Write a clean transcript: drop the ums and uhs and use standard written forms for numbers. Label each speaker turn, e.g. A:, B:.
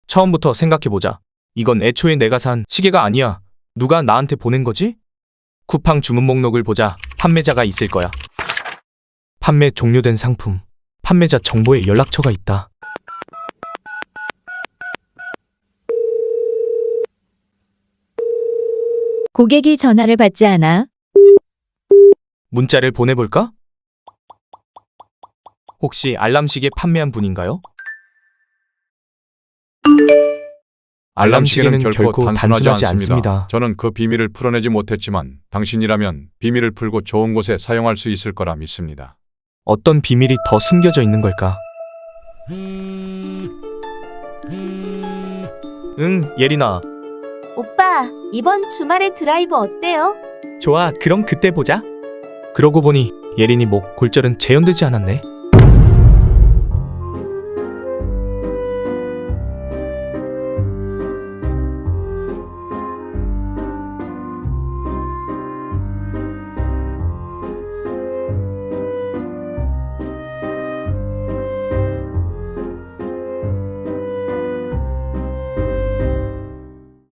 A: 처음부터 생각해보자. 이건 애초에 내가 산 시계가 아니야. 누가 나한테 보낸 거지? 쿠팡 주문 목록을 보자. 판매자가 있을 거야. 판매 종료된 상품. 판매자 정보에 연락처가 있다.
B: 고객이 전화를 받지 않아.
A: 문자를 보내볼까? 혹시 알람시계 판매한 분인가요?
C: 알람시계는 결코 단순하지
A: 단순하지
C: 않습니다.
A: 않습니다.
C: 저는 그 비밀을 풀어내지 못했지만 당신이라면 비밀을 풀고 좋은 곳에 사용할 수 있을 거라 믿습니다.
A: 어떤 비밀이 더 숨겨져 있는 걸까? 예린아.
B: 오빠, 이번 주말에 드라이브 어때요?
A: 좋아, 그럼 그때 보자. 그러고 보니 예린이 목 골절은 재현되지 않았네.